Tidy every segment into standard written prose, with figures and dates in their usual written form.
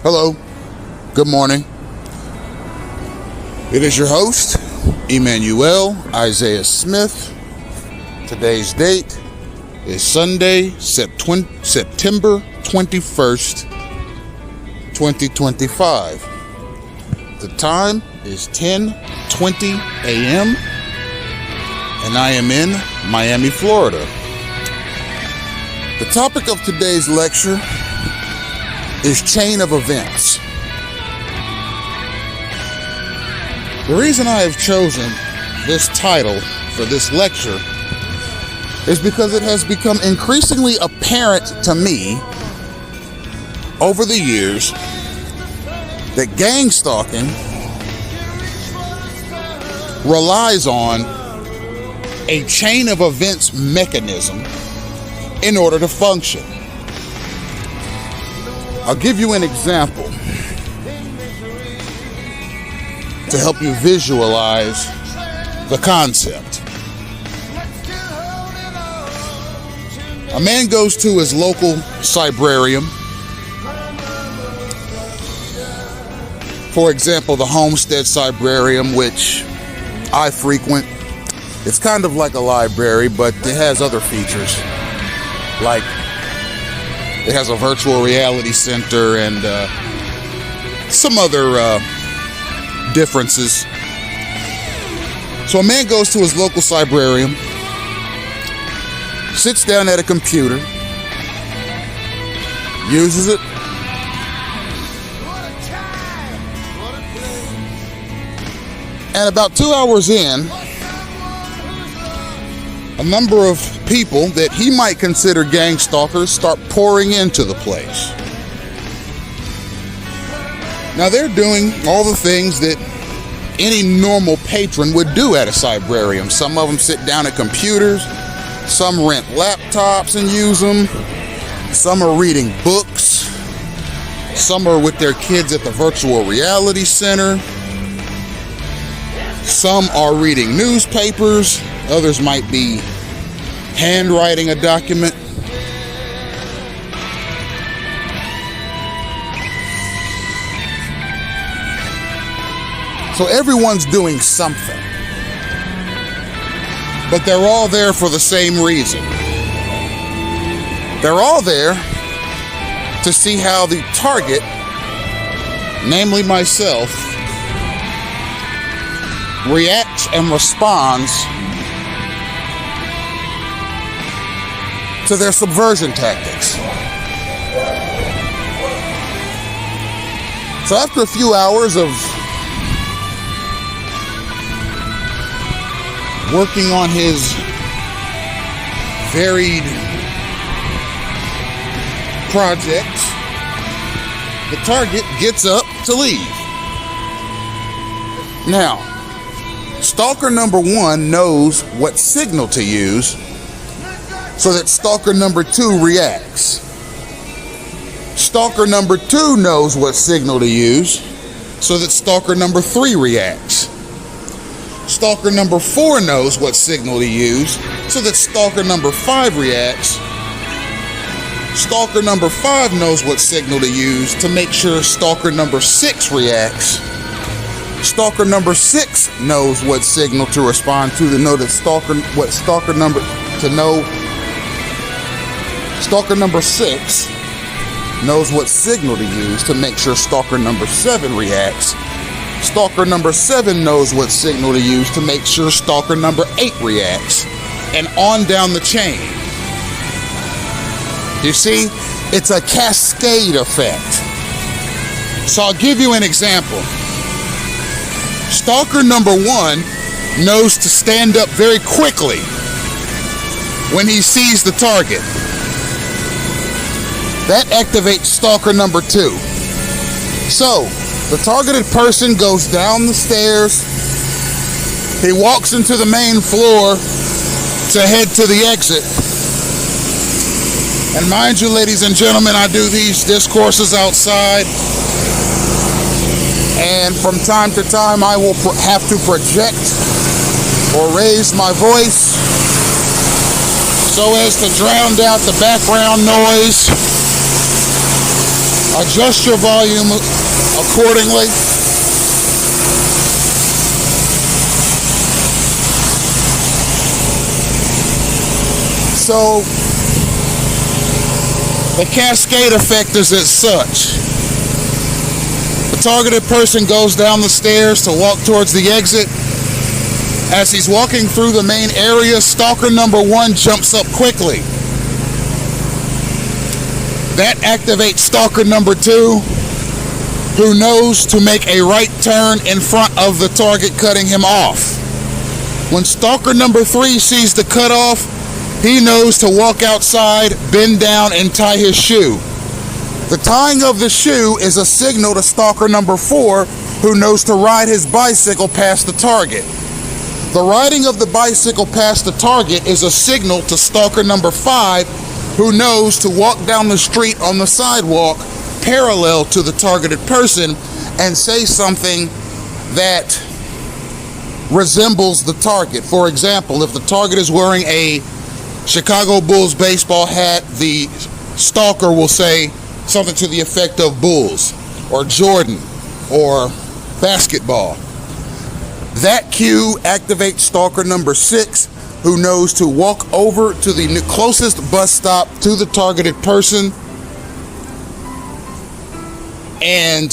Hello, good morning. It is your host, Emmanuel Isaiah Smith. Today's date is Sunday, September 21st, 2025. The time is 10:20 a.m. and I am in Miami, Florida. The topic of today's lecture is chain of events. The reason I have chosen this title for this lecture is because it has become increasingly apparent to me over the years that gangstalking relies on a chain of events mechanism in order to function. I'll give you an example to help you visualize the concept. A man goes to his local cybrarium. For example, the Homestead Cybrarium, which I frequent. It's kind of like a library, but it has other features. Like, it has a virtual reality center and some other differences. So a man goes to his local cybrarium, sits down at a computer, uses it, and about 2 hours in, a number of people that he might consider gangstalkers start pouring into the place. Now they're doing all the things that any normal patron would do at a cybrarium. Some of them sit down at computers, some rent laptops and use them, some are reading books, some are with their kids at the virtual reality center, some are reading newspapers, others might be handwriting a document. So everyone's doing something, but they're all there for the same reason. They're all there to see how the target, namely myself, reacts and responds to their subversion tactics. So after a few hours of working on his varied projects, the target gets up to leave. Now, stalker number one knows what signal to use so that stalker number two reacts. Stalker number two knows what signal to use so that stalker number three reacts. Stalker number four knows what signal to use so that stalker number five reacts. Stalker number five knows what signal to use to make sure stalker number six reacts. Stalker number six knows what signal to respond to know that stalker number six knows what signal to use to make sure stalker number seven reacts. Stalker number seven knows what signal to use to make sure stalker number eight reacts, and on down the chain. You see, it's a cascade effect. So I'll give you an example. Stalker number one knows to stand up very quickly when he sees the target. That activates stalker number two. So, the targeted person goes down the stairs, he walks into the main floor to head to the exit. And mind you, ladies and gentlemen, I do these discourses outside, and from time to time I will have to project or raise my voice so as to drown out the background noise Adjust your volume accordingly. So the cascade effect is as such. The targeted person goes down the stairs to walk towards the exit. As he's walking through the main area, stalker number 1 jumps up quickly. That activates stalker number 2, who knows to make a right turn in front of the target, cutting him off. When stalker number 3 sees the cutoff, he knows to walk outside, bend down, and tie his shoe. The tying of the shoe is a signal to stalker number 4, who knows to ride his bicycle past the target. The riding of the bicycle past the target is a signal to stalker number 5, who knows to walk down the street on the sidewalk parallel to the targeted person and say something that resembles the target. For example, if the target is wearing a Chicago Bulls baseball hat, the stalker will say something to the effect of Bulls or Jordan or basketball. That cue activates stalker number 6, who knows to walk over to the closest bus stop to the targeted person and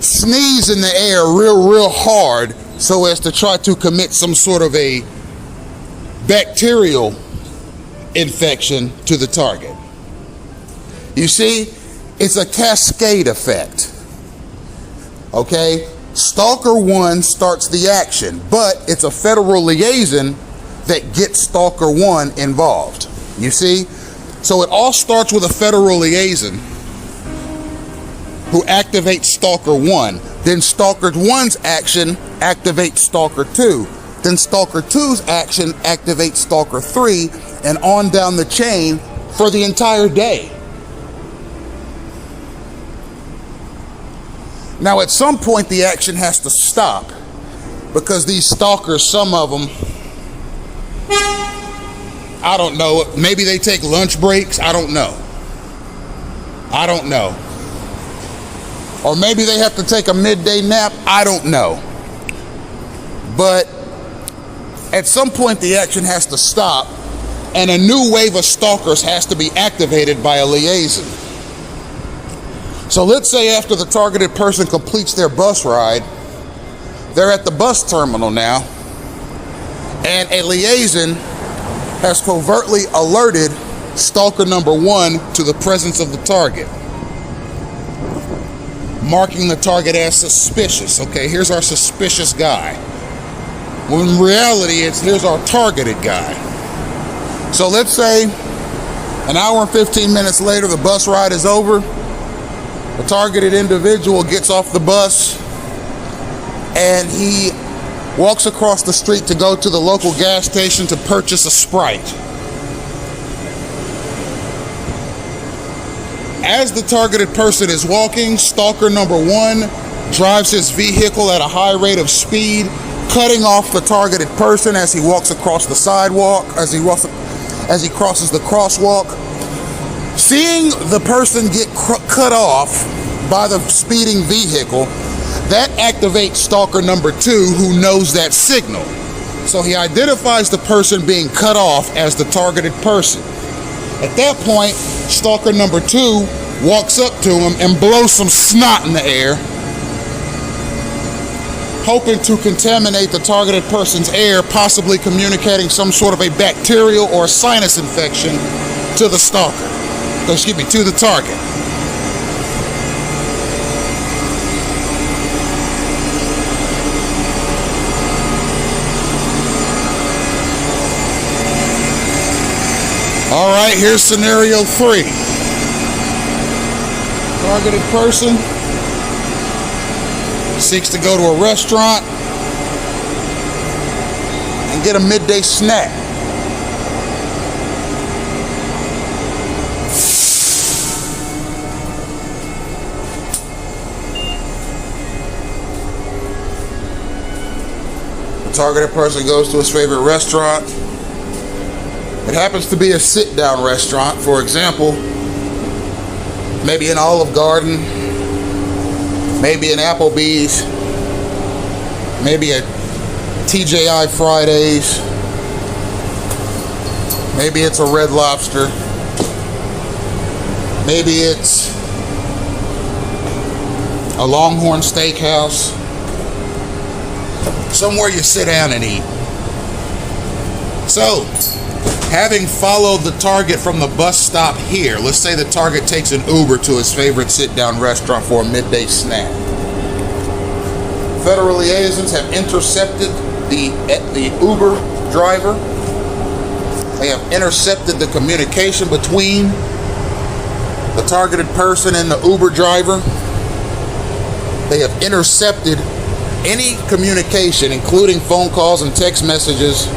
sneeze in the air real hard so as to try to commit some sort of a bacterial infection to the target. You see, it's a cascade effect. Okay? Stalker 1 starts the action, but it's a federal liaison that gets Stalker 1 involved. You see? So it all starts with a federal liaison who activates Stalker 1. Then Stalker 1's action activates Stalker 2. Then Stalker 2's action activates Stalker 3, and on down the chain for the entire day. Now, at some point, the action has to stop because these stalkers, some of them, I don't know, maybe they take lunch breaks, I don't know. Or maybe they have to take a midday nap, I don't know. But at some point, the action has to stop and a new wave of stalkers has to be activated by a liaison. So let's say after the targeted person completes their bus ride, they're at the bus terminal now, and a liaison has covertly alerted stalker number 1 to the presence of the target, marking the target as suspicious. Okay, here's our suspicious guy. When in reality, here's our targeted guy. So let's say an hour and 15 minutes later, the bus ride is over. The targeted individual gets off the bus and he walks across the street to go to the local gas station to purchase a Sprite. As the targeted person is walking, stalker number 1 drives his vehicle at a high rate of speed, cutting off the targeted person as he walks across the sidewalk, as he crosses the crosswalk. Seeing the person get cut off by the speeding vehicle, that activates stalker number 2, who knows that signal. So he identifies the person being cut off as the targeted person. At that point, stalker number 2 walks up to him and blows some snot in the air, hoping to contaminate the targeted person's air, possibly communicating some sort of a bacterial or sinus infection to the stalker. To the target. All right, here's scenario 3. Targeted person seeks to go to a restaurant and get a midday snack. Targeted person goes to his favorite restaurant. It happens to be a sit-down restaurant. For example, maybe an Olive Garden, maybe an Applebee's, maybe a TJI Fridays, maybe it's a Red Lobster, maybe it's a Longhorn Steakhouse, somewhere you sit down and eat. So, having followed the target from the bus stop here, let's say the target takes an Uber to his favorite sit-down restaurant for a midday snack. Federal liaisons have intercepted the Uber driver. They have intercepted the communication between the targeted person and the Uber driver. They have intercepted any communication, including phone calls and text messages,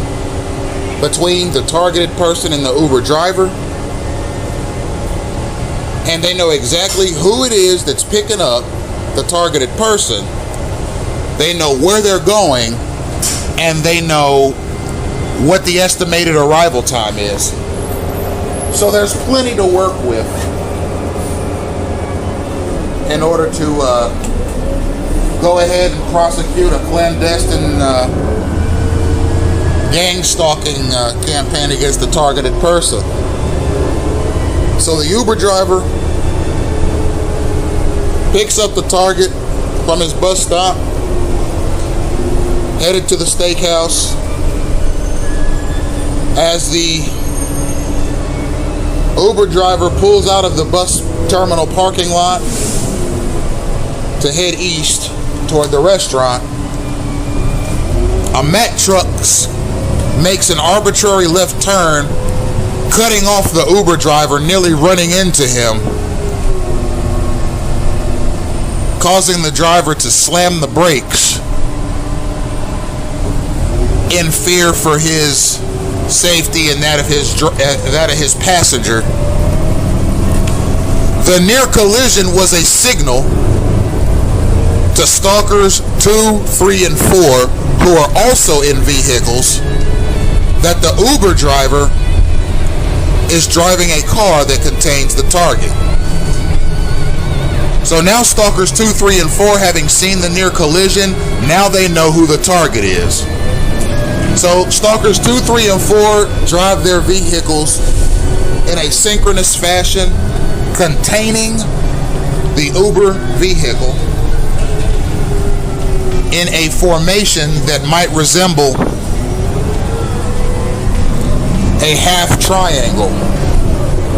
between the targeted person and the Uber driver. And they know exactly who it is that's picking up the targeted person. They know where they're going, and they know what the estimated arrival time is. So there's plenty to work with in order to go ahead and prosecute a clandestine gang-stalking campaign against the targeted person. So the Uber driver picks up the target from his bus stop, headed to the steakhouse. As the Uber driver pulls out of the bus terminal parking lot to head east toward the restaurant, a Mack truck makes an arbitrary left turn, cutting off the Uber driver, nearly running into him, causing the driver to slam the brakes in fear for his safety and that of his passenger. The near collision was a signal to stalkers 2, 3, and 4 who are also in vehicles that the Uber driver is driving a car that contains the target. So now stalkers 2, 3, and 4, having seen the near collision, now they know who the target is. So stalkers 2, 3, and 4 drive their vehicles in a synchronous fashion, containing the Uber vehicle in a formation that might resemble a half triangle.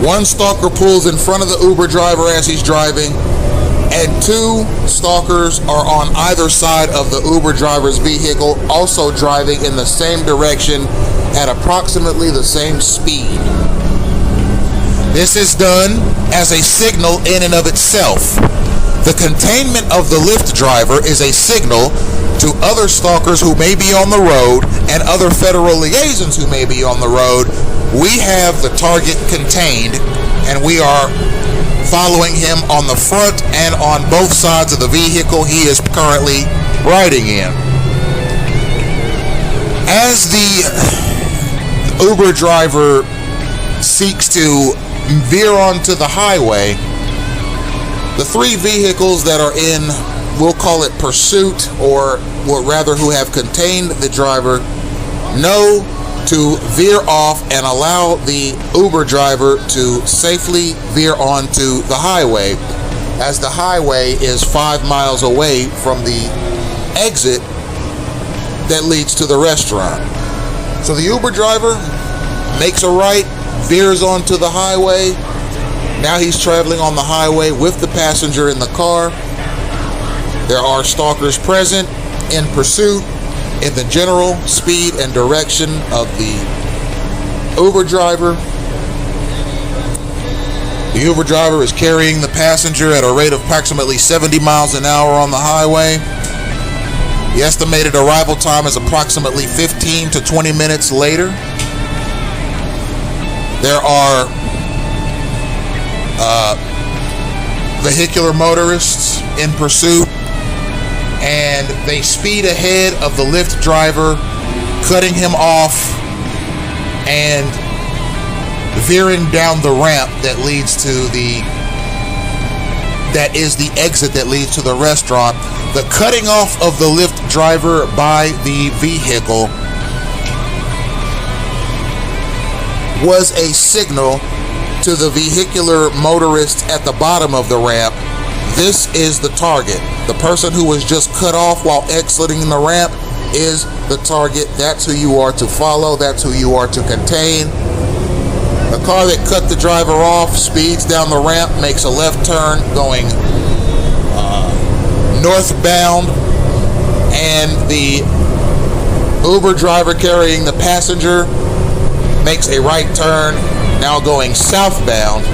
One stalker pulls in front of the Uber driver as he's driving, and 2 stalkers are on either side of the Uber driver's vehicle, also driving in the same direction at approximately the same speed. This is done as a signal in and of itself. The containment of the Lyft driver is a signal to other stalkers who may be on the road and other federal liaisons who may be on the road. We have the target contained, and we are following him on the front and on both sides of the vehicle he is currently riding in. As the Uber driver seeks to veer onto the highway, the 3 vehicles that are in, we'll call it pursuit, or rather who have contained the driver, know to veer off and allow the Uber driver to safely veer onto the highway, as the highway is 5 miles away from the exit that leads to the restaurant. So the Uber driver makes a right, veers onto the highway. Now he's traveling on the highway with the passenger in the car. There are stalkers present in pursuit in the general speed and direction of the Uber driver. The Uber driver is carrying the passenger at a rate of approximately 70 miles an hour on the highway. The estimated arrival time is approximately 15 to 20 minutes later. There are vehicular motorists in pursuit, and they speed ahead of the Lyft driver, cutting him off and veering down the ramp that leads to the that is the exit that leads to the restaurant. The cutting off of the Lyft driver by the vehicle was a signal to the vehicular motorist at the bottom of the ramp. This is the target. The person who was just cut off while exiting the ramp is the target. That's who you are to follow. That's who you are to contain. The car that cut the driver off speeds down the ramp, makes a left turn going northbound, and the Uber driver carrying the passenger makes a right turn, now going southbound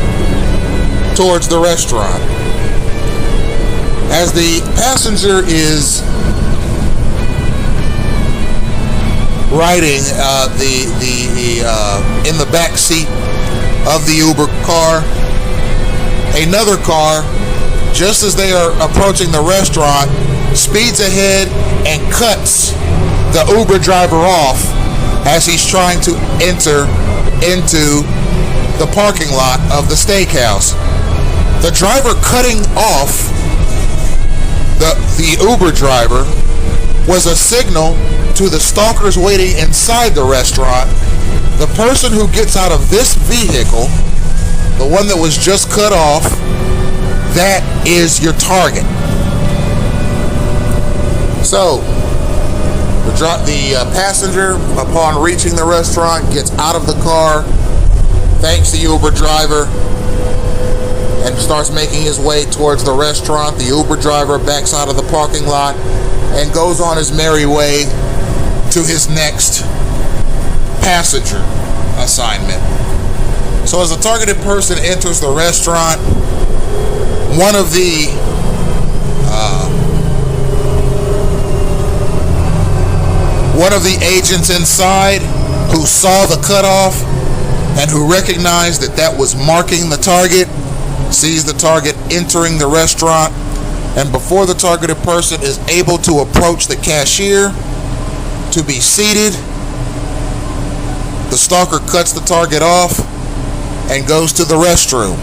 towards the restaurant. As the passenger is riding in the back seat of the Uber car, another car, just as they are approaching the restaurant, speeds ahead and cuts the Uber driver off as he's trying to enter into the parking lot of the steakhouse. The driver cutting off the Uber driver was a signal to the stalkers waiting inside the restaurant. The person who gets out of this vehicle, the one that was just cut off, that is your target. So, the passenger, upon reaching the restaurant, gets out of the car, thanks the Uber driver, and starts making his way towards the restaurant. The Uber driver backs out of the parking lot and goes on his merry way to his next passenger assignment. So as the targeted person enters the restaurant, one of the agents inside who saw the cutoff and who recognized that was marking the target, sees the target entering the restaurant, and before the targeted person is able to approach the cashier to be seated, the stalker cuts the target off and goes to the restroom.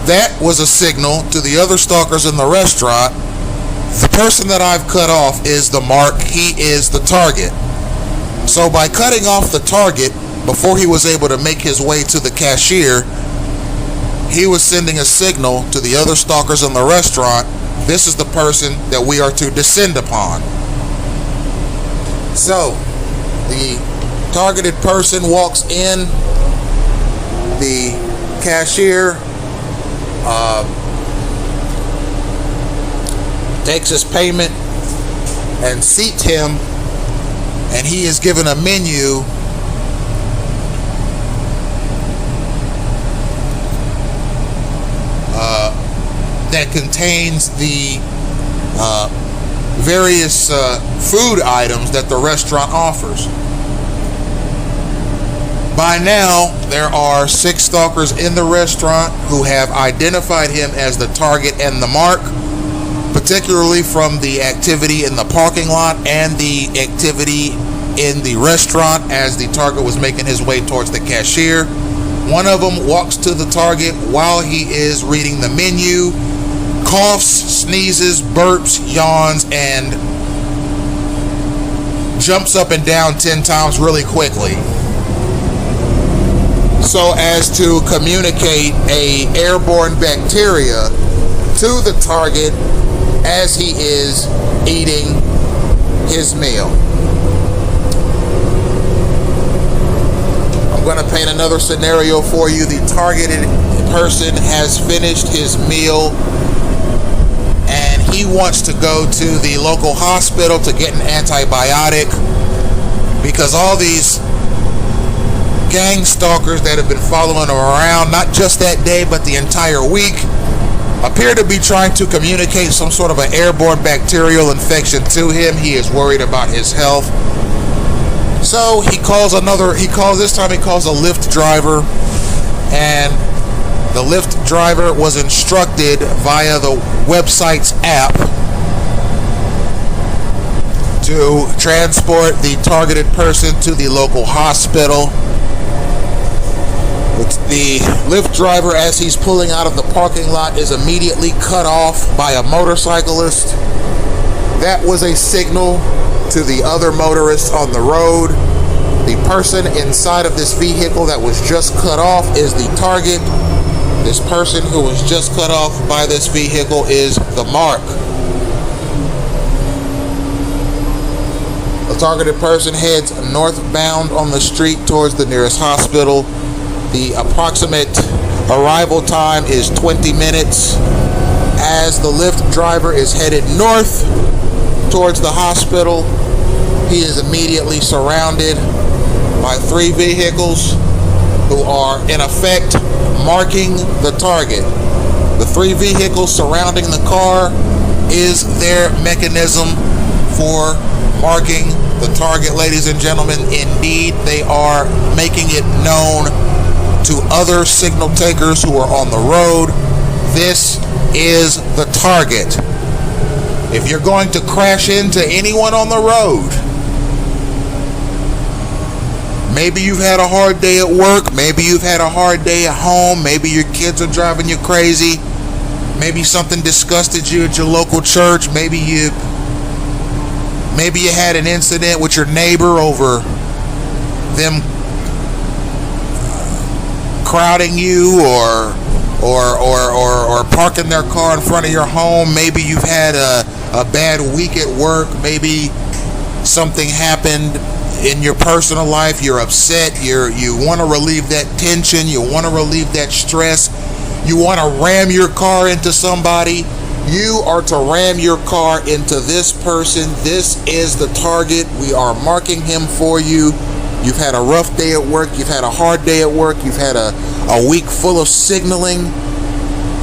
That was a signal to the other stalkers in the restaurant. The person that I've cut off is the mark. He is the target. So by cutting off the target before he was able to make his way to the cashier, he was sending a signal to the other stalkers in the restaurant. This is the person that we are to descend upon. So the targeted person walks in. The cashier takes his payment and seats him, and he is given a menu that contains the various food items that the restaurant offers. By now, there are 6 stalkers in the restaurant who have identified him as the target and the mark, particularly from the activity in the parking lot and the activity in the restaurant as the target was making his way towards the cashier. One of them walks to the target while he is reading the menu, coughs, sneezes, burps, yawns, and jumps up and down 10 times really quickly, so as to communicate a airborne bacteria to the target as he is eating his meal. I'm going to paint another scenario for you. The targeted person has finished his meal and he wants to go to the local hospital to get an antibiotic because all these gang stalkers that have been following him around, not just that day but the entire week, appear to be trying to communicate some sort of an airborne bacterial infection to him. He is worried about his health. So he calls a Lyft driver, and the Lyft driver was instructed via the website's app to transport the targeted person to the local hospital. The Lyft driver, as he's pulling out of the parking lot, is immediately cut off by a motorcyclist. That was a signal to the other motorists on the road. The person inside of this vehicle that was just cut off is the target. This person who was just cut off by this vehicle is the mark. The targeted person heads northbound on the street towards the nearest hospital. The approximate arrival time is 20 minutes. As the Lyft driver is headed north towards the hospital, he is immediately surrounded by 3 vehicles who are in effect marking the target. The 3 vehicles surrounding the car is their mechanism for marking the target, ladies and gentlemen. Indeed, they are making it known to other signal takers who are on the road. This is the target. If you're going to crash into anyone on the road, maybe you've had a hard day at work, maybe you've had a hard day at home, maybe your kids are driving you crazy, maybe something disgusted you at your local church, maybe you had an incident with your neighbor over them crowding you or parking their car in front of your home. Maybe you've had a bad week at work. Maybe something happened in your personal life. You're upset. You want to relieve that tension. You want to relieve that stress. You want to ram your car into somebody. You are to ram your car into this person. This is the target. We are marking him for you. You've had a rough day at work. You've had a hard day at work. You've had a week full of signaling.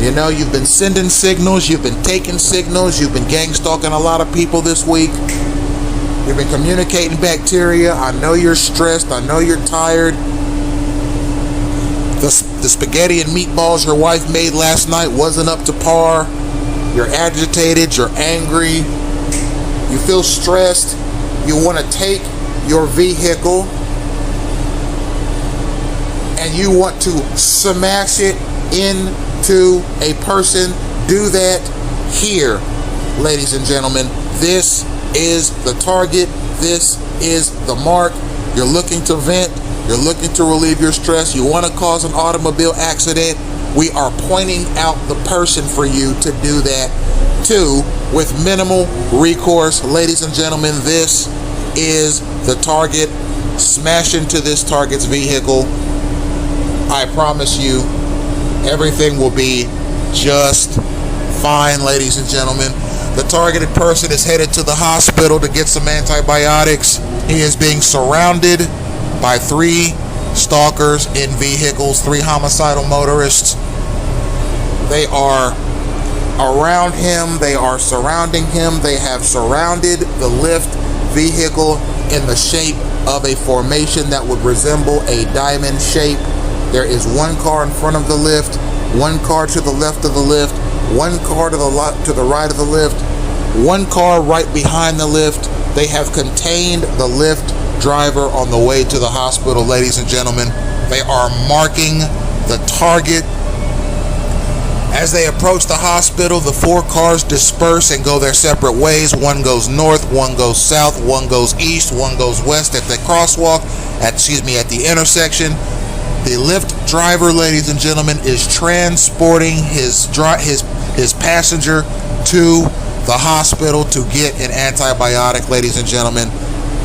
You know, you've been sending signals. You've been taking signals. You've been gang stalking a lot of people this week. You've been communicating bacteria. I know you're stressed. I know you're tired. The spaghetti and meatballs your wife made last night wasn't up to par. You're agitated. You're angry. You feel stressed. You want to take your vehicle and you want to smash it into a person. Do that here, ladies and gentlemen. This is the target. This is the mark. You're looking to vent. You're looking to relieve your stress. You want to cause an automobile accident. We are pointing out the person for you to do that to with minimal recourse. Ladies and gentlemen, this is the target. Smash into this target's vehicle. I promise you, everything will be just fine, ladies and gentlemen. The targeted person is headed to the hospital to get some antibiotics. He is being surrounded by 3 stalkers in vehicles, 3 homicidal motorists. They are around him. They are surrounding him. They have surrounded the Lyft vehicle in the shape of a formation that would resemble a diamond shape. There is 1 car in front of the Lyft, 1 car to the left of the Lyft, 1 car to the right of the Lyft, 1 car right behind the Lyft. They have contained the Lyft driver on the way to the hospital, ladies and gentlemen. They are marking the target. As they approach the hospital, the 4 cars disperse and go their separate ways. 1 goes north, 1 goes south, 1 goes east, 1 goes west at the crosswalk, at the intersection. The Lyft driver, ladies and gentlemen, is transporting his passenger to the hospital to get an antibiotic, ladies and gentlemen.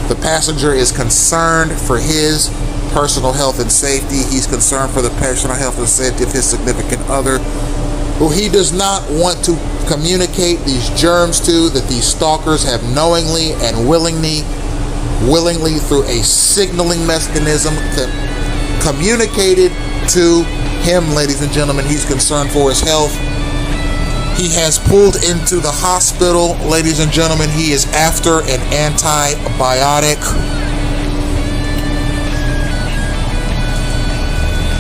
The passenger is concerned for his personal health and safety. He's concerned for the personal health and safety of his significant other, who he does not want to communicate these germs to, that these stalkers have knowingly and willingly through a signaling mechanism communicated to him, ladies and gentlemen. He's concerned for his health. He has pulled into the hospital, ladies and gentlemen. He is after an antibiotic.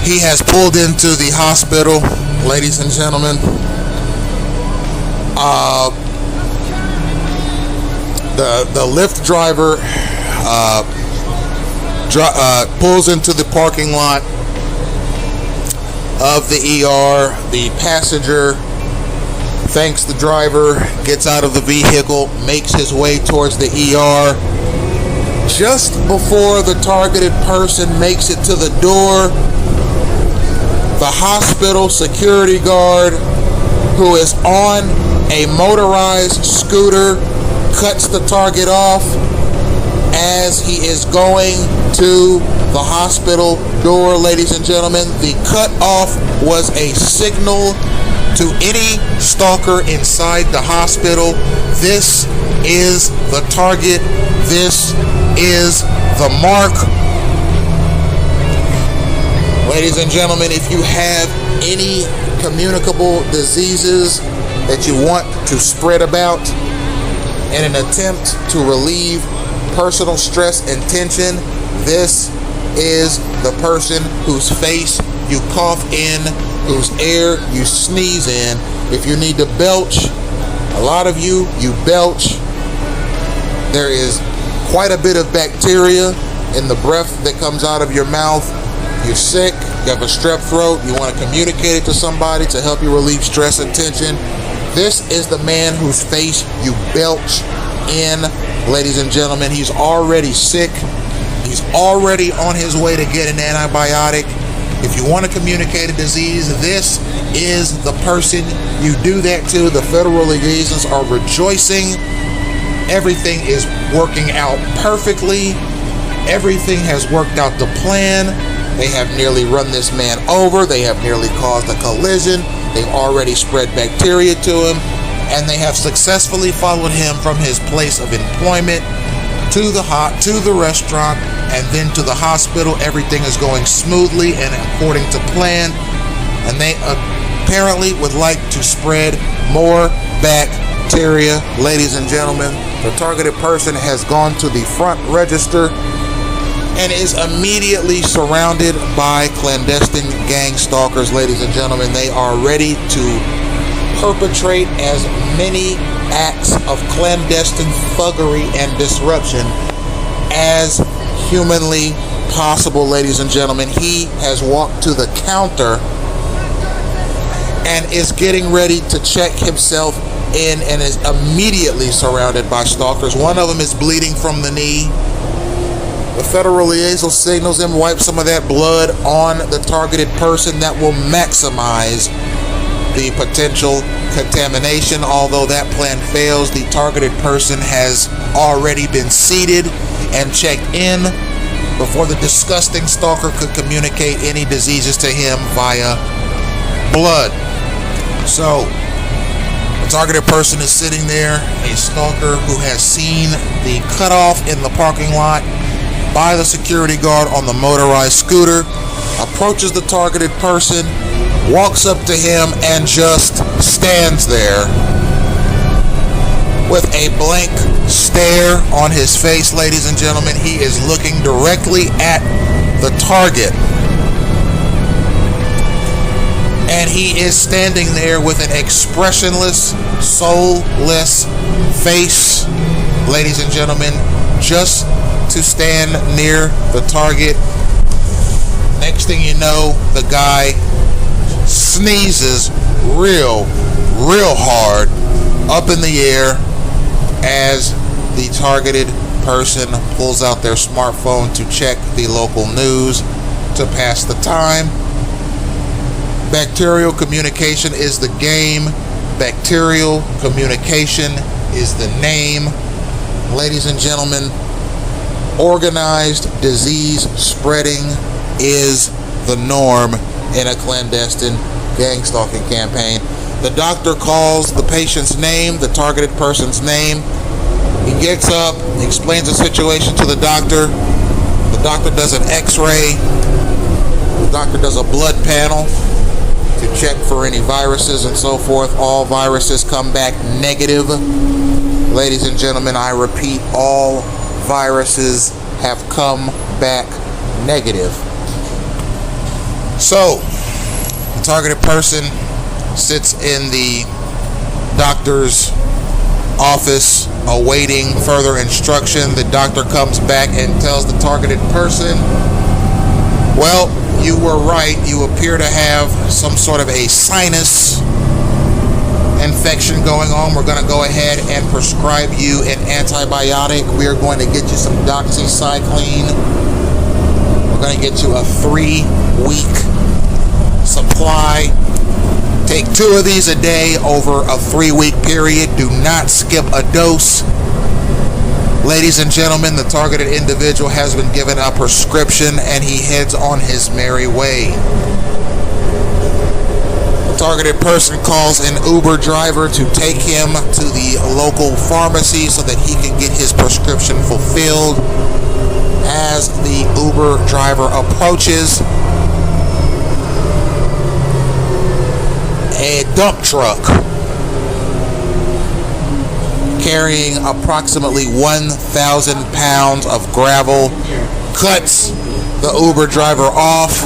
He has pulled into the hospital, ladies and gentlemen. The Lyft driver pulls into the parking lot. of the ER. The passenger thanks the driver, gets out of the vehicle, makes his way towards the ER. Just before the targeted person makes it to the door, the hospital security guard, who is on a motorized scooter, cuts the target off as he is going to the hospital door. Ladies and gentlemen, the cut off was a signal to any stalker inside the hospital. This is the target. This is the mark. Ladies and gentlemen, if you have any communicable diseases that you want to spread about in an attempt to relieve personal stress and tension, this is the person whose face you cough in, whose air you sneeze in. If you need to belch, a lot of you belch. There is quite a bit of bacteria in the breath that comes out of your mouth. You're sick, you have a strep throat, you want to communicate it to somebody to help you relieve stress and tension. This is the man whose face you belch in. Ladies and gentlemen, he's already sick. He's already on his way to get an antibiotic. If you want to communicate a disease, this is the person you do that to. The federal liaisons are rejoicing. Everything is working out perfectly. Everything has worked out to plan. They have nearly run this man over. They have nearly caused a collision. They've already spread bacteria to him. And they have successfully followed him from his place of employment to the restaurant, and then to the hospital. Everything is going smoothly and according to plan. And they apparently would like to spread more bacteria. Ladies and gentlemen, the targeted person has gone to the front register and is immediately surrounded by clandestine gang stalkers. Ladies and gentlemen, they are ready to perpetrate as many acts of clandestine thuggery and disruption as humanly possible. Ladies and gentlemen, he has walked to the counter and is getting ready to check himself in, and is immediately surrounded by stalkers. One of them is bleeding from the knee. The federal liaison signals him, wipe some of that blood on the targeted person. That will maximize the potential contamination. Although that plan fails, the targeted person has already been seated and checked in before the disgusting stalker could communicate any diseases to him via blood. So the targeted person is sitting there, a stalker who has seen the cutoff in the parking lot by the security guard on the motorized scooter, approaches the targeted person, walks up to him, and just stands there with a blank stare on his face. Ladies and gentlemen, he is looking directly at the target, and he is standing there with an expressionless, soulless face, ladies and gentlemen, just to stand near the target. Next thing you know, the guy sneezes real hard up in the air as the targeted person pulls out their smartphone to check the local news to pass the time. Bacterial communication is the game. Bacterial communication is the name. Ladies and gentlemen, organized disease spreading is the norm in a clandestine gang stalking campaign. The doctor calls the patient's name, the targeted person's name. He gets up, explains the situation to the doctor. The doctor does an x-ray. The doctor does a blood panel to check for any viruses and so forth. All viruses come back negative. Ladies and gentlemen, I repeat, all viruses have come back negative. So, the targeted person sits in the doctor's office awaiting further instruction. The doctor comes back and tells the targeted person Well, you were right. You appear to have some sort of a sinus infection going on. We're going to go ahead and prescribe you an antibiotic. We are going to get you some doxycycline. We're going to get you a 3-week supply. Take 2 of these a day over a 3-week period. Do not skip a dose. Ladies and gentlemen, the targeted individual has been given a prescription and he heads on his merry way. The targeted person calls an Uber driver to take him to the local pharmacy so that he can get his prescription fulfilled. As the Uber driver approaches, a dump truck carrying approximately 1,000 pounds of gravel cuts the Uber driver off.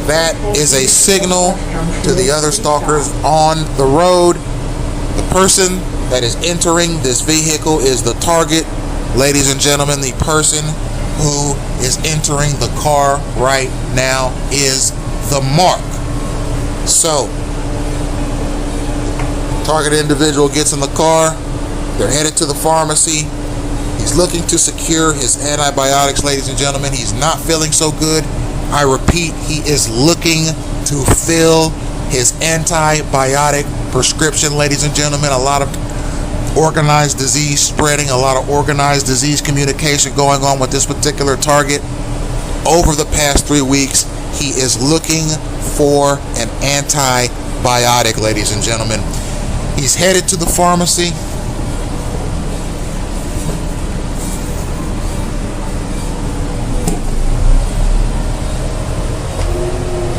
That is a signal to the other stalkers on the road. The person that is entering this vehicle is the target. Ladies and gentlemen, the person who is entering the car right now is the mark. So, target individual gets in the car. They're headed to the pharmacy. He's looking to secure his antibiotics, ladies and gentlemen. He's not feeling so good. I repeat, he is looking to fill his antibiotic prescription, ladies and gentlemen. A lot of organized disease spreading, a lot of organized disease communication going on with this particular target. Over the past 3 weeks, he is looking for an antibiotic, ladies and gentlemen. He's headed to the pharmacy.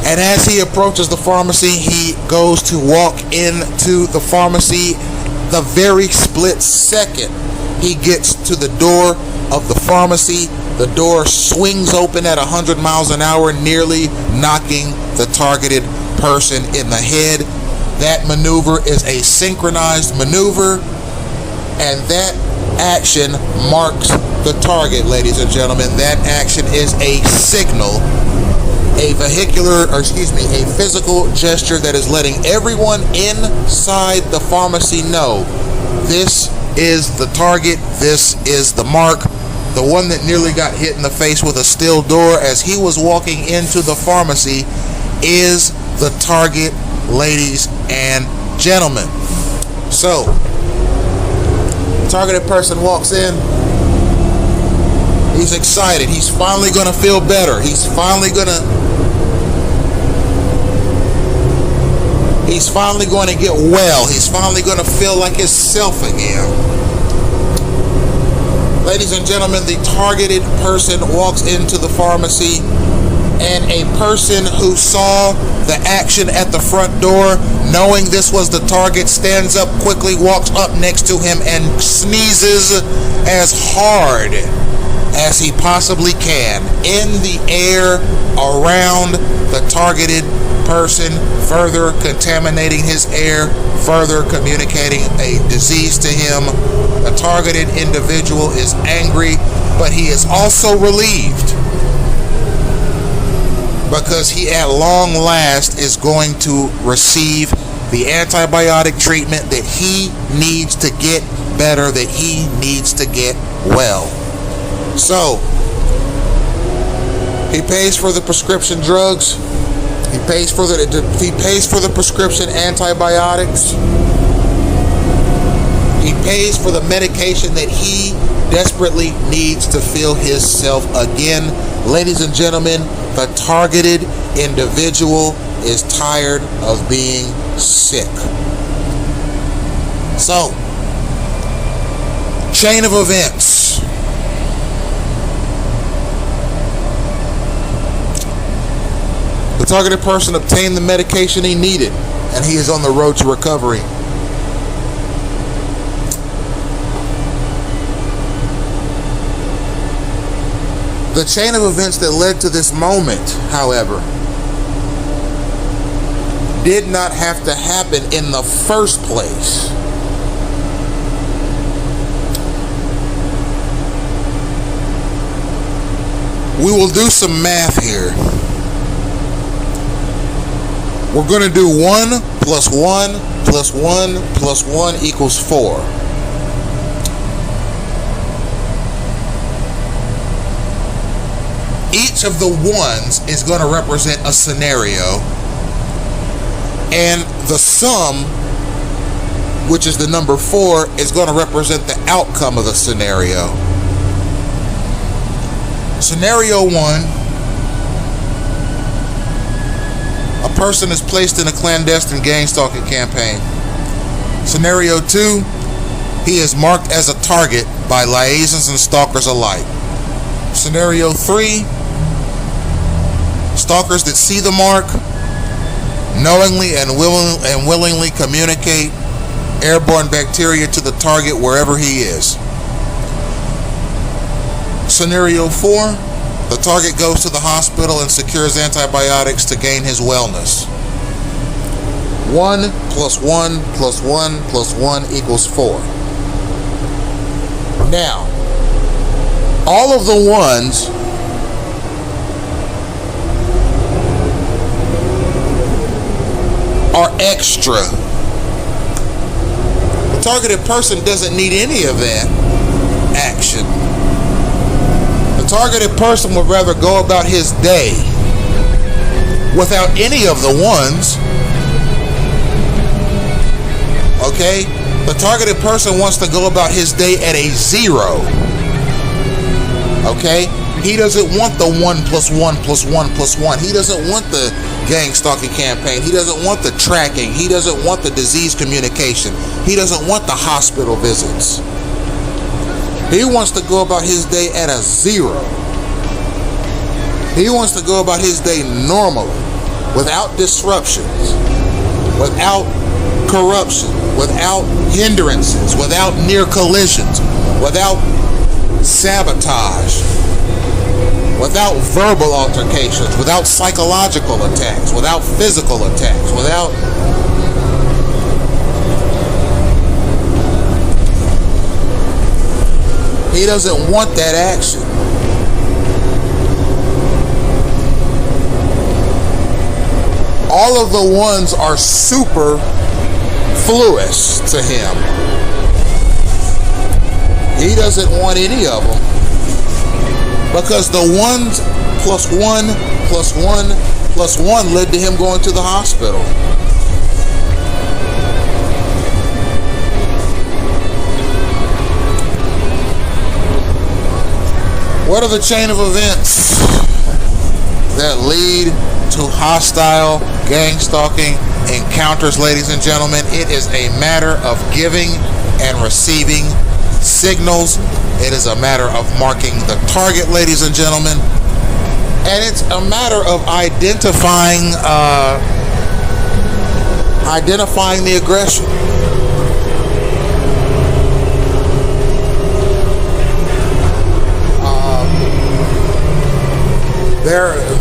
And as he approaches the pharmacy, he goes to walk into the pharmacy. The very split second he gets to the door of the pharmacy, the door swings open at 100 miles an hour, nearly knocking the targeted person in the head. That maneuver is a synchronized maneuver, and that action marks the target, ladies and gentlemen. That action is a signal, a physical gesture that is letting everyone inside the pharmacy know this is the target, this is the mark. The one that nearly got hit in the face with a steel door as he was walking into the pharmacy is the target, ladies and gentlemen. So, targeted person walks in. He's excited. He's finally going to feel better. He's finally going to get well. He's finally going to feel like himself again. Ladies and gentlemen, the targeted person walks into the pharmacy, and a person who saw the action at the front door, knowing this was the target, stands up quickly, walks up next to him, and sneezes as hard as he possibly can in the air around the targeted person, further contaminating his air, further communicating a disease to him. The targeted individual is angry, but he is also relieved because he at long last is going to receive the antibiotic treatment that he needs to get better, that he needs to get well. So, he pays for the prescription drugs. He pays for the prescription antibiotics. He pays for the medication that he desperately needs to feel himself again. Ladies and gentlemen, the targeted individual is tired of being sick. So, chain of events. The targeted person obtained the medication he needed, and he is on the road to recovery. The chain of events that led to this moment, however, did not have to happen in the first place. We will do some math here. We're going to do 1 plus 1 plus 1 plus 1 equals 4. Each of the ones is going to represent a scenario, and the sum, which is the number 4, is going to represent the outcome of the scenario. Scenario 1, a person is placed in a clandestine gangstalking campaign. Scenario 2, he is marked as a target by liaisons and stalkers alike. Scenario 3, stalkers that see the mark knowingly and willingly communicate airborne bacteria to the target wherever he is. Scenario 4, the target goes to the hospital and secures antibiotics to gain his wellness. 1 plus 1 plus 1 plus 1 equals 4. Now, all of the ones are extra. The targeted person doesn't need any of that action. The targeted person would rather go about his day without any of the ones. Okay? The targeted person wants to go about his day at a 0. Okay? He doesn't want the 1 plus 1 plus 1 plus 1. He doesn't want the gang stalking campaign. He doesn't want the tracking. He doesn't want the disease communication. He doesn't want the hospital visits. He wants to go about his day at a 0. He wants to go about his day normally, without disruptions, without corruption, without hindrances, without near collisions, without sabotage, without verbal altercations, without psychological attacks, without physical attacks, without he doesn't want that action. All of the ones are superfluous to him. He doesn't want any of them. Because the 1 plus 1 plus 1 plus 1 led to him going to the hospital. What are the chain of events that lead to hostile gang stalking encounters, ladies and gentlemen? It is a matter of giving and receiving signals. It is a matter of marking the target, ladies and gentlemen. And it's a matter of identifying the aggression.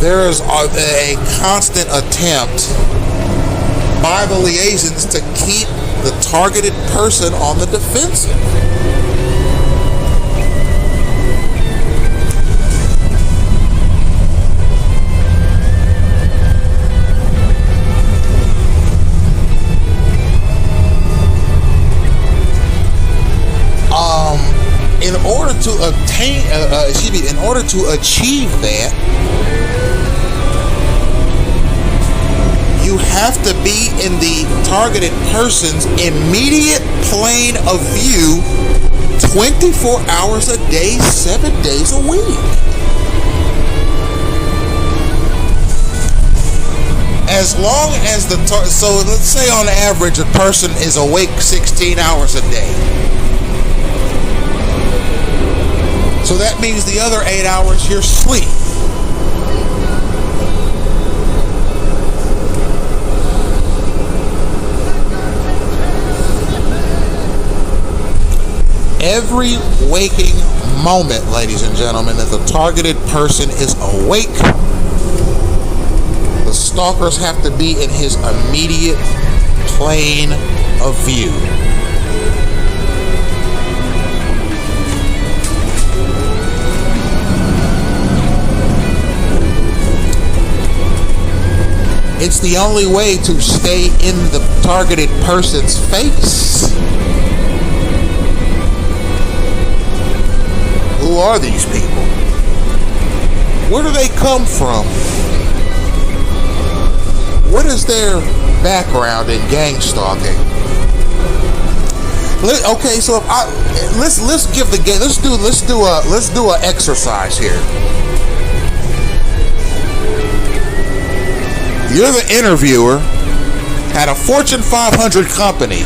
There is a constant attempt by the liaisons to keep the targeted person on the defensive. In order to achieve that, you have to be in the targeted person's immediate plane of view 24 hours a day, 7 days a week. As long as so let's say on average a person is awake 16 hours a day. So that means the other 8 hours you're asleep. Every waking moment, ladies and gentlemen, that the targeted person is awake, the stalkers have to be in his immediate plane of view. It's the only way to stay in the targeted person's face. Who are these people? Where do they come from? What is their background in gang stalking? Okay, so let's give the game. Let's do an exercise here. You're the interviewer at a Fortune 500 company,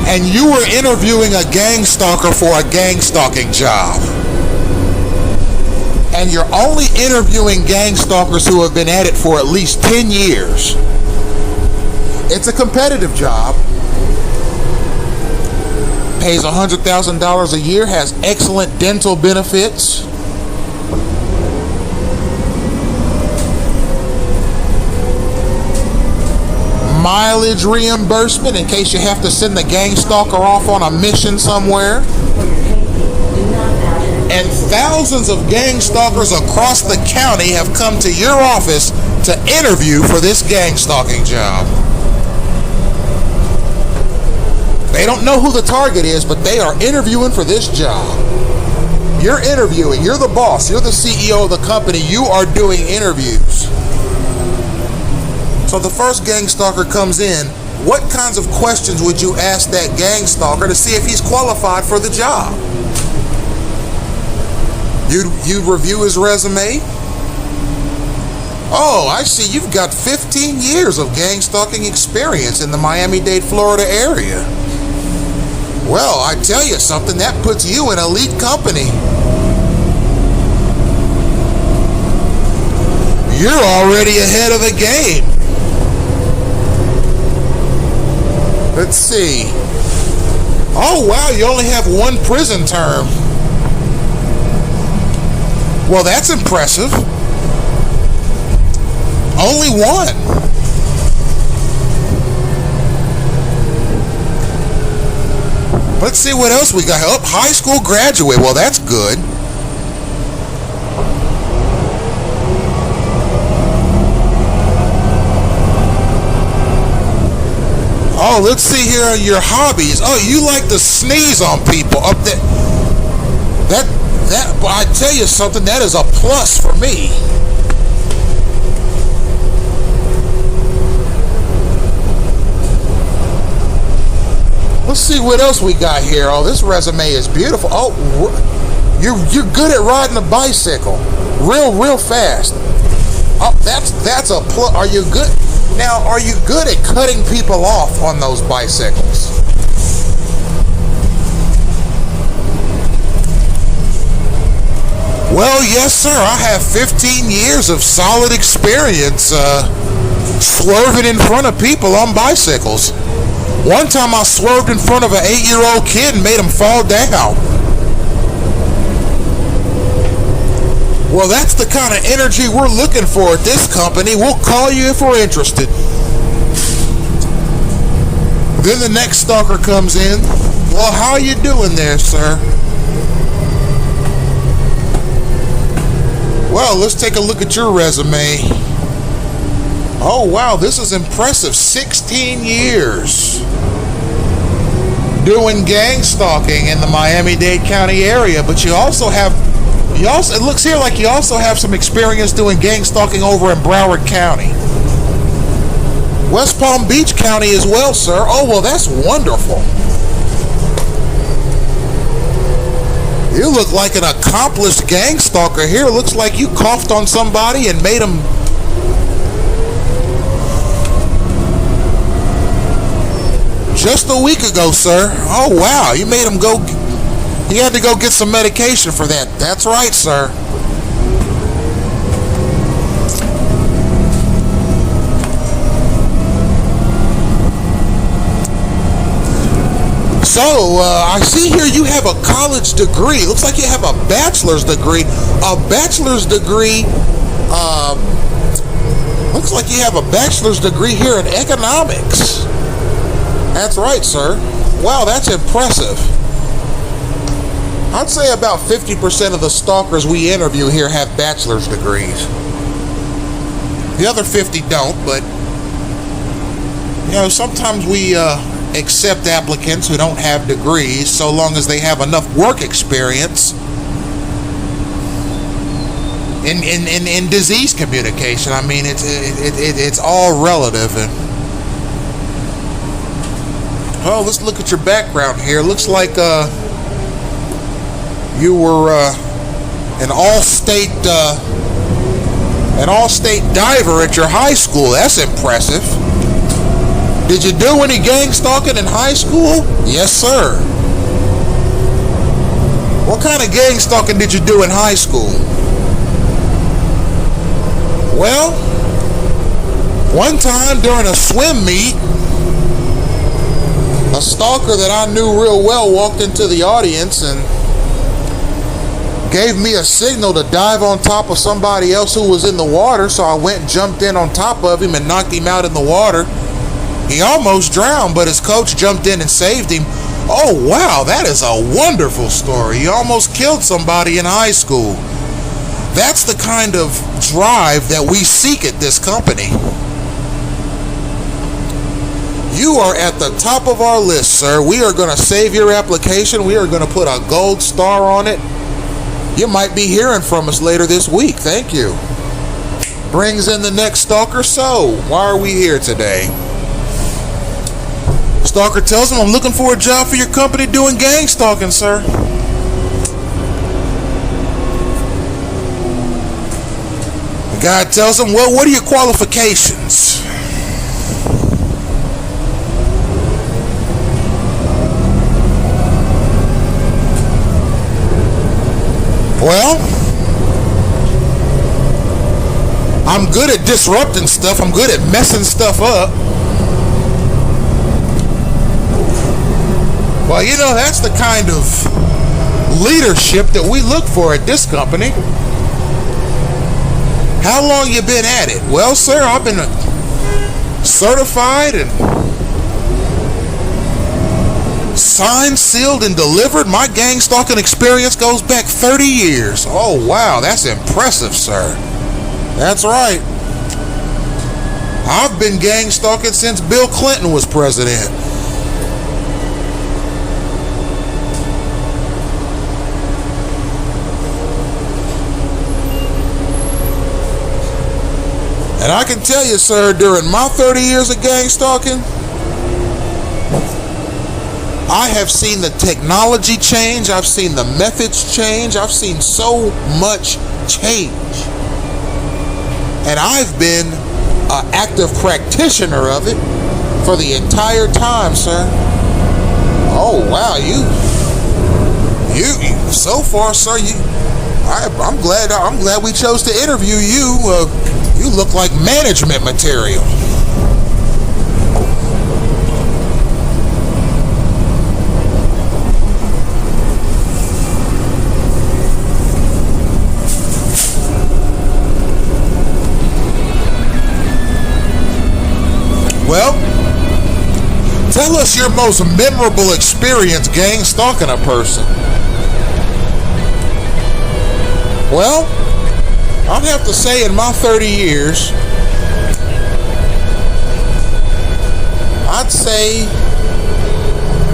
and you were interviewing a gang stalker for a gang stalking job. And you're only interviewing gang stalkers who have been at it for at least 10 years. It's a competitive job. Pays $100,000 a year, has excellent dental benefits. Mileage reimbursement in case you have to send the gang stalker off on a mission somewhere. And thousands of gang stalkers across the county have come to your office to interview for this gang stalking job. They don't know who the target is, but they are interviewing for this job. You're interviewing. You're the boss. You're the CEO of the company. You are doing interviews. So the first gang stalker comes in. What kinds of questions would you ask that gang stalker to see if he's qualified for the job? You'd review his resume. Oh, I see you've got 15 years of gang stalking experience in the Miami-Dade, Florida area. Well, I tell you something, that puts you in elite company. You're already ahead of the game. Let's see. Oh, wow, you only have one prison term. Well, that's impressive. Only one. Let's see what else we got. Oh, high school graduate. Well, that's good. Oh, let's see here your hobbies. Oh, you like to sneeze on people. Up there. That, I tell you something, that is a plus for me. Let's see what else we got here. Oh, this resume is beautiful. Oh, you're good at riding a bicycle, real fast. Oh, that's a plus. Are you good? Now, are you good at cutting people off on those bicycles? Well, yes, sir. I have 15 years of solid experience swerving in front of people on bicycles. One time I swerved in front of an 8-year-old kid and made him fall down. Well, that's the kind of energy we're looking for at this company. We'll call you if we're interested. Then the next stalker comes in. Well, how you doing there, sir? Well, let's take a look at your resume. Oh, wow, this is impressive. 16 years doing gang stalking in the Miami-Dade County area, but it looks here like you also have some experience doing gang stalking over in Broward County. West Palm Beach County as well, sir. Oh, well, that's wonderful. You look like an accomplished gang stalker here. Looks like you coughed on somebody and made them... Just a week ago, sir. Oh, wow. You made him go... He had to go get some medication for that. That's right, sir. So, I see here you have a college degree. Looks like you have a bachelor's degree. Looks like you have a bachelor's degree here in economics. That's right, sir. Wow, that's impressive. I'd say about 50% of the stalkers we interview here have bachelor's degrees. The other 50 don't, but sometimes we accept applicants who don't have degrees so long as they have enough work experience in disease communication. I mean, it's all relative. And let's look at your background here. Looks like you were an all-state diver at your high school. That's impressive. Did you do any gang stalking in high school? Yes, sir. What kind of gang stalking did you do in high school? Well, one time during a swim meet, a stalker that I knew real well walked into the audience and gave me a signal to dive on top of somebody else who was in the water, so I went and jumped in on top of him and knocked him out in the water. He almost drowned, but his coach jumped in and saved him. Oh, wow, that is a wonderful story. He almost killed somebody in high school. That's the kind of drive that we seek at this company. You are at the top of our list, sir. We are going to save your application. We are going to put a gold star on it. You might be hearing from us later this week. Thank you. Brings in the next stalker. So, why are we here today? Stalker tells him, I'm looking for a job for your company doing gang stalking, sir. The guy tells him, well, what are your qualifications? Well, I'm good at disrupting stuff. I'm good at messing stuff up. Well, that's the kind of leadership that we look for at this company. How long you been at it? Well, sir, I've been certified and signed, sealed, and delivered. My gang stalking experience goes back 30 years. Oh, wow, that's impressive, sir. That's right. I've been gang stalking since Bill Clinton was president. And I can tell you, sir, during my 30 years of gang stalking, I have seen the technology change. I've seen the methods change. I've seen so much change. And I've been an active practitioner of it for the entire time, sir. Oh, wow, you so far, sir, I'm glad we chose to interview you. You look like management material. Well, tell us your most memorable experience gang stalking a person. Well, I'd have to say in my 30 years, I'd say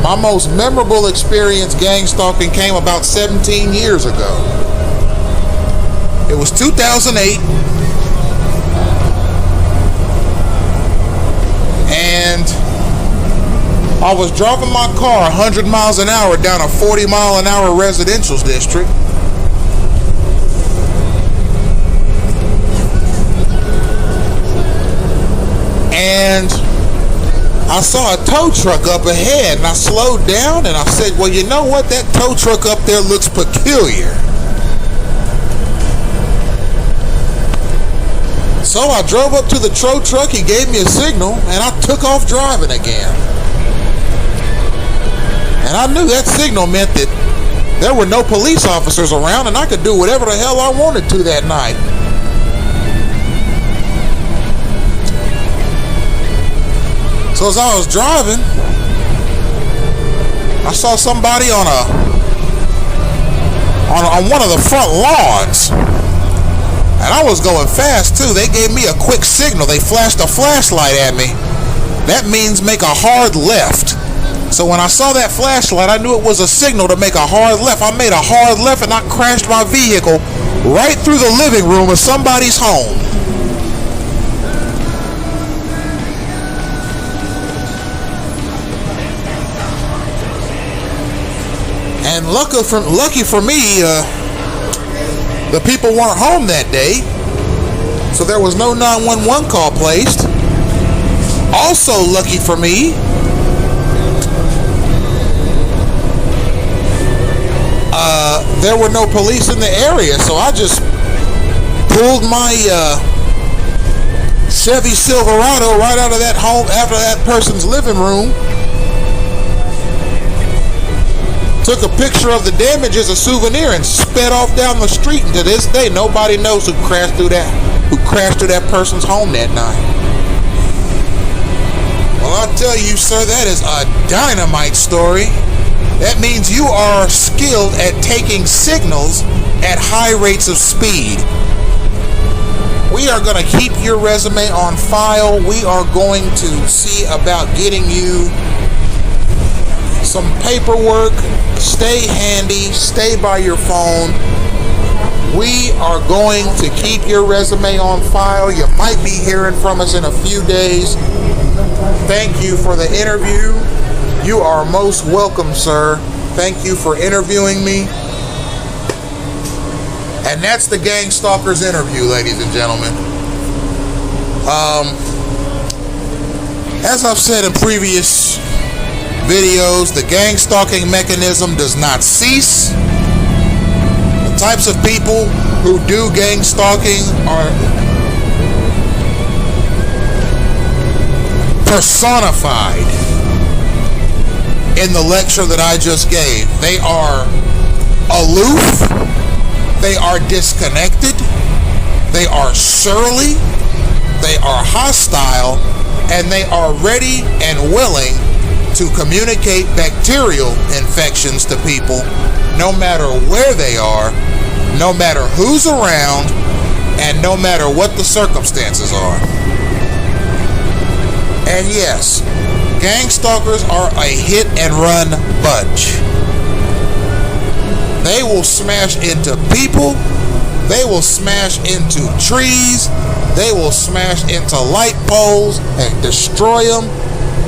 my most memorable experience gang stalking came about 17 years ago. It was 2008, and I was driving my car 100 miles an hour down a 40 mile an hour residential district. And I saw a tow truck up ahead, and I slowed down and I said, well, you know what? That tow truck up there looks peculiar. So I drove up to the tow truck, he gave me a signal, and I took off driving again. And I knew that signal meant that there were no police officers around and I could do whatever the hell I wanted to that night. So as I was driving, I saw somebody on one of the front lawns. And I was going fast too. They gave me a quick signal. They flashed a flashlight at me. That means make a hard left. So when I saw that flashlight, I knew it was a signal to make a hard left. I made a hard left and I crashed my vehicle right through the living room of somebody's home. And lucky for me, the people weren't home that day, so there was no 911 call placed. Also lucky for me, there were no police in the area, so I just pulled my Chevy Silverado right out of that home after that person's living room. Took a picture of the damage as a souvenir and sped off down the street. And to this day, nobody knows who crashed through that person's home that night. Well, I'll tell you, sir, that is a dynamite story. That means you are skilled at taking signals at high rates of speed. We are going to keep your resume on file. We are going to see about getting you some paperwork. Stay handy, stay by your phone. We are going to keep your resume on file. You might be hearing from us in a few days. Thank you for the interview. You are most welcome, sir. Thank you for interviewing me. And that's the Gangstalkers interview, ladies and gentlemen. As I've said in previous videos, the gangstalking mechanism does not cease. The types of people who do gangstalking are personified in the lecture that I just gave. They are aloof, they are disconnected, they are surly, they are hostile, and they are ready and willing to communicate bacterial infections to people no matter where they are, no matter who's around, and no matter what the circumstances are. And yes, gangstalkers are a hit and run bunch. They will smash into people, they will smash into trees, they will smash into light poles and destroy them.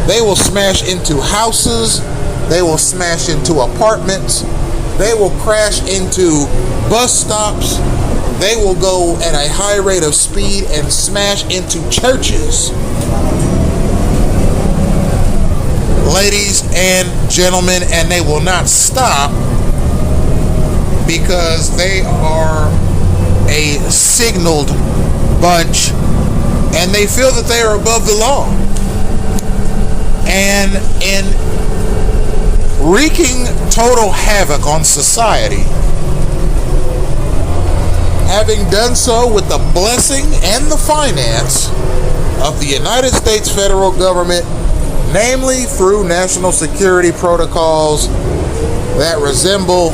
They will smash into houses. They will smash into apartments. They will crash into bus stops. They will go at a high rate of speed and smash into churches. Ladies and gentlemen, and they will not stop because they are a signaled bunch and they feel that they are above the law. And in wreaking total havoc on society, having done so with the blessing and the finance of the United States federal government, namely through national security protocols that resemble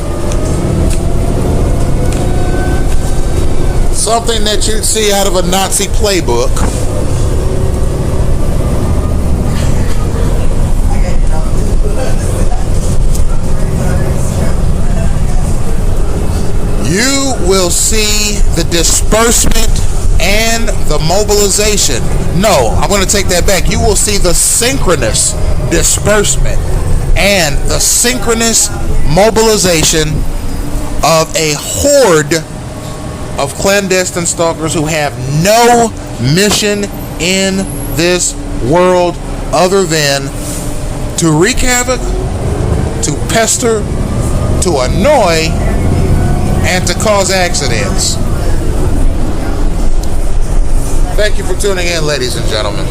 something that you'd see out of a Nazi playbook. You will see the disbursement and the mobilization. No, I'm going to take that back. You will see the synchronous disbursement and the synchronous mobilization of a horde of clandestine stalkers who have no mission in this world other than to wreak havoc, to pester, to annoy, and to cause accidents. Thank you for tuning in, ladies and gentlemen.